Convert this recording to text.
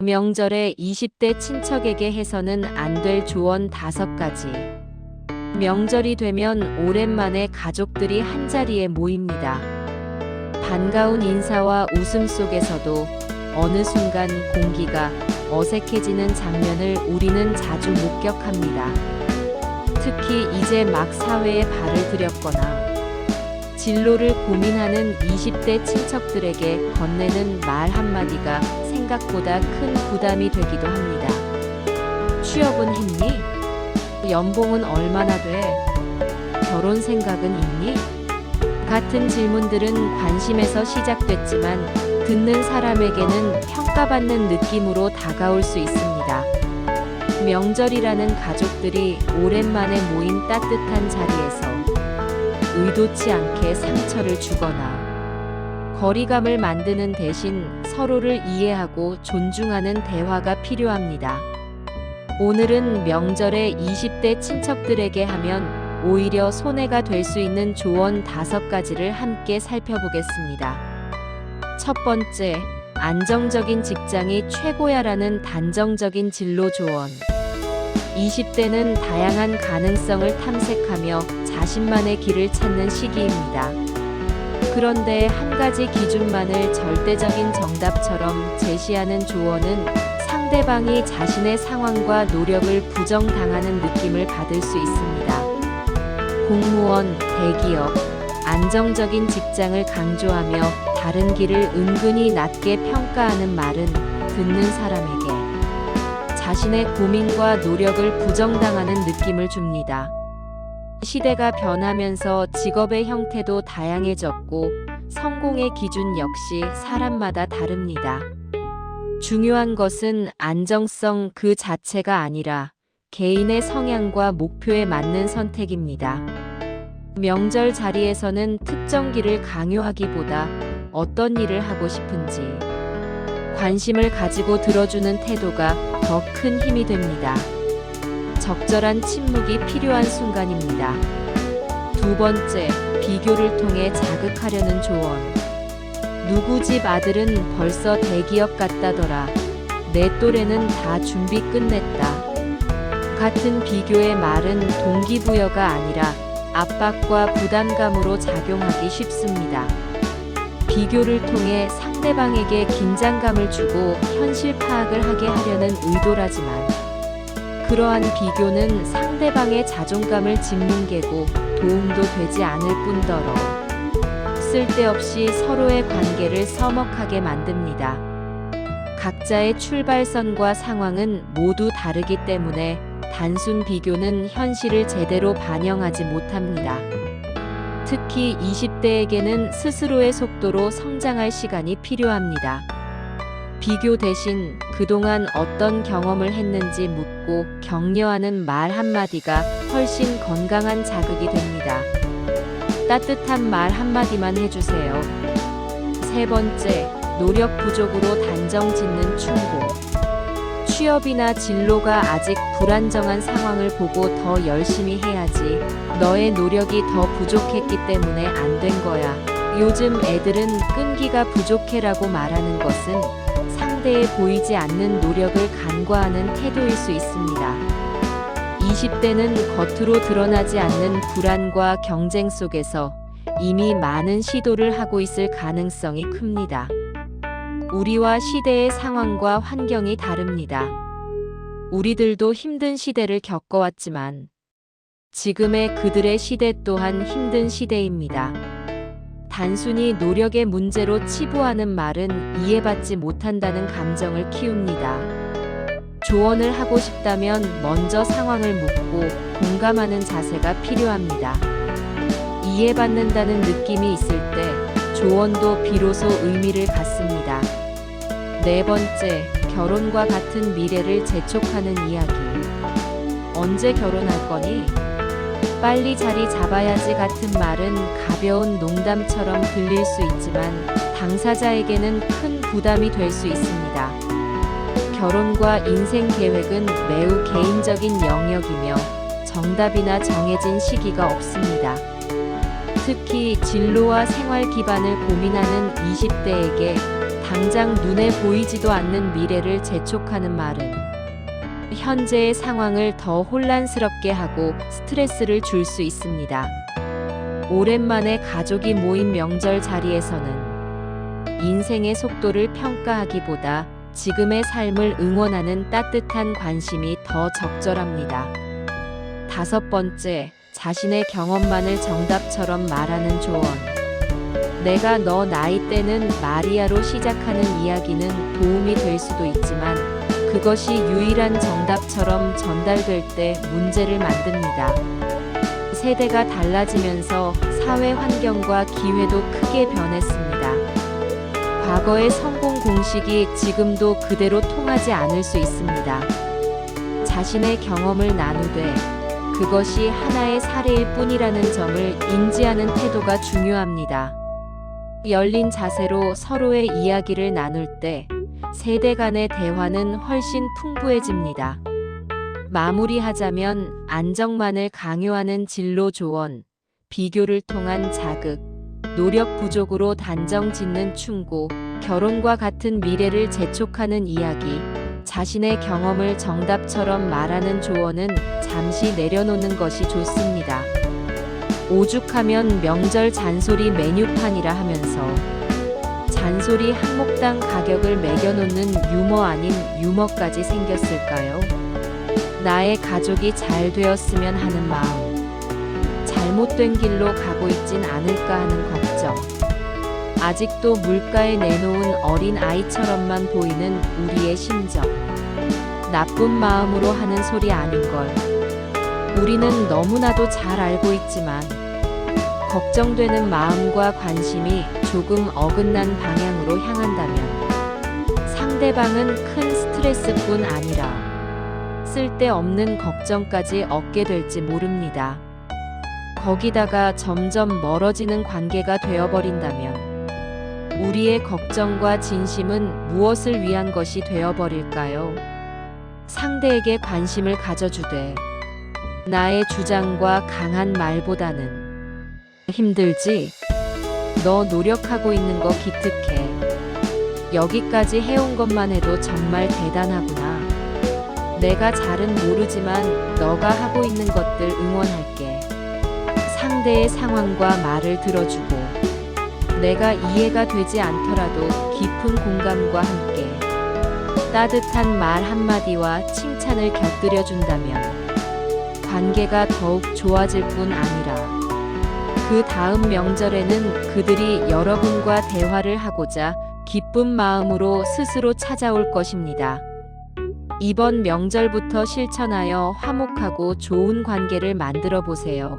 명절에 20대 친척에게 해서는 안 될 조언 5가지. 명절이 되면 오랜만에 가족들이 한자리에 모입니다. 반가운 인사와 웃음 속에서도 어느 순간 공기가 어색해지는 장면을 우리는 자주 목격합니다. 특히 이제 막 사회에 발을 들였거나 진로를 고민하는 20대 친척들에게 건네는 말 한마디가 생각보다 큰 부담이 되기도 합니다. 취업은 했니? 연봉은 얼마나 돼? 결혼 생각은 있니? 같은 질문들은 관심에서 시작됐지만 듣는 사람에게는 평가받는 느낌으로 다가올 수 있습니다. 명절이라는 가족들이 오랜만에 모인 따뜻한 자리에서 의도치 않게 상처를 주거나 거리감을 만드는 대신 서로를 이해하고 존중하는 대화가 필요합니다. 오늘은 명절에 20대 친척들에게 하면 오히려 손해가 될 수 있는 조언 5가지를 함께 살펴보겠습니다. 첫 번째, 안정적인 직장이 최고야라는 단정적인 진로 조언. 20대는 다양한 가능성을 탐색하며 자신만의 길을 찾는 시기입니다. 그런데 한 가지 기준만을 절대적인 정답처럼 제시하는 조언은 상대방이 자신의 상황과 노력을 부정당하는 느낌을 받을 수 있습니다. 공무원, 대기업, 안정적인 직장을 강조하며 다른 길을 은근히 낮게 평가하는 말은 듣는 사람에게 자신의 고민과 노력을 부정당하는 느낌을 줍니다. 시대가 변하면서 직업의 형태도 다양해졌고 성공의 기준 역시 사람마다 다릅니다. 중요한 것은 안정성 그 자체가 아니라 개인의 성향과 목표에 맞는 선택입니다. 명절 자리에서는 특정 길을 강요하기보다 어떤 일을 하고 싶은지 관심을 가지고 들어주는 태도가 더 큰 힘이 됩니다. 적절한 침묵이 필요한 순간입니다. 두 번째, 비교를 통해 자극하려는 조언. 누구 집 아들은 벌써 대기업 갔다더라. 내 또래는 다 준비 끝냈다. 같은 비교의 말은 동기부여가 아니라 압박과 부담감으로 작용하기 쉽습니다. 비교를 통해 상대방에게 긴장감을 주고 현실 파악을 하게 하려는 의도라지만 그러한 비교는 상대방의 자존감을 짓뭉개고 도움도 되지 않을 뿐더러 쓸데없이 서로의 관계를 서먹하게 만듭니다. 각자의 출발선과 상황은 모두 다르기 때문에 단순 비교는 현실을 제대로 반영하지 못합니다. 특히 20대에게는 스스로의 속도로 성장할 시간이 필요합니다. 비교 대신 그동안 어떤 경험을 했는지 묻고 격려하는 말 한마디가 훨씬 건강한 자극이 됩니다. 따뜻한 말 한마디만 해주세요. 세 번째, 노력 부족으로 단정 짓는 충고. 취업이나 진로가 아직 불안정한 상황을 보고 더 열심히 해야지. 너의 노력이 더 부족했기 때문에 안 된 거야. 요즘 애들은 끈기가 부족해라고 말하는 것은 상대에 보이지 않는 노력을 간과하는 태도일 수 있습니다. 20대는 겉으로 드러나지 않는 불안과 경쟁 속에서 이미 많은 시도를 하고 있을 가능성이 큽니다. 우리와 시대의 상황과 환경이 다릅니다. 우리들도 힘든 시대를 겪어왔지만 지금의 그들의 시대 또한 힘든 시대입니다. 단순히 노력의 문제로 치부하는 말은 이해받지 못한다는 감정을 키웁니다. 조언을 하고 싶다면 먼저 상황을 묻고 공감하는 자세가 필요합니다. 이해받는다는 느낌이 있을 때 조언도 비로소 의미를 갖습니다. 네 번째, 결혼과 같은 미래를 재촉하는 이야기. 언제 결혼할 거니? 빨리 자리 잡아야지 같은 말은 가벼운 농담처럼 들릴 수 있지만 당사자에게는 큰 부담이 될 수 있습니다. 결혼과 인생 계획은 매우 개인적인 영역이며 정답이나 정해진 시기가 없습니다. 특히 진로와 생활 기반을 고민하는 20대에게 당장 눈에 보이지도 않는 미래를 재촉하는 말은 현재의 상황을 더 혼란스럽게 하고 스트레스를 줄 수 있습니다. 오랜만에 가족이 모인 명절 자리에서는 인생의 속도를 평가하기보다 지금의 삶을 응원하는 따뜻한 관심이 더 적절합니다. 5번째, 자신의 경험만을 정답처럼 말하는 조언. 내가 너 나이 때는 마리아로 시작하는 이야기는 도움이 될 수도 있지만 그것이 유일한 정답처럼 전달될 때 문제를 만듭니다. 세대가 달라지면서 사회 환경과 기회도 크게 변했습니다. 과거의 성공 공식이 지금도 그대로 통하지 않을 수 있습니다. 자신의 경험을 나누되 그것이 하나의 사례일 뿐이라는 점을 인지하는 태도가 중요합니다. 열린 자세로 서로의 이야기를 나눌 때 세대 간의 대화는 훨씬 풍부해집니다. 마무리하자면 안정만을 강요하는 진로 조언, 비교를 통한 자극, 노력 부족으로 단정 짓는 충고, 결혼과 같은 미래를 재촉하는 이야기, 자신의 경험을 정답처럼 말하는 조언은 잠시 내려놓는 것이 좋습니다. 오죽하면 명절 잔소리 메뉴판이라 하면서 잔소리 한 몫당 가격을 매겨놓는 유머 아닌 유머까지 생겼을까요? 나의 가족이 잘 되었으면 하는 마음, 잘못된 길로 가고 있진 않을까 하는 걱정, 아직도 물가에 내놓은 어린 아이처럼만 보이는 우리의 심정, 나쁜 마음으로 하는 소리 아닌걸. 우리는 너무나도 잘 알고 있지만 걱정되는 마음과 관심이 조금 어긋난 방향으로 향한다면 상대방은 큰 스트레스뿐 아니라 쓸데없는 걱정까지 얻게 될지 모릅니다. 거기다가 점점 멀어지는 관계가 되어버린다면 우리의 걱정과 진심은 무엇을 위한 것이 되어버릴까요? 상대에게 관심을 가져주되 나의 주장과 강한 말보다는 힘들지? 너 노력하고 있는 거 기특해. 여기까지 해온 것만 해도 정말 대단하구나. 내가 잘은 모르지만 너가 하고 있는 것들 응원할게. 상대의 상황과 말을 들어주고 내가 이해가 되지 않더라도 깊은 공감과 함께 따뜻한 말 한마디와 칭찬을 곁들여준다면 관계가 더욱 좋아질 뿐 아니라 그 다음 명절에는 그들이 여러분과 대화를 하고자 기쁜 마음으로 스스로 찾아올 것입니다. 이번 명절부터 실천하여 화목하고 좋은 관계를 만들어 보세요.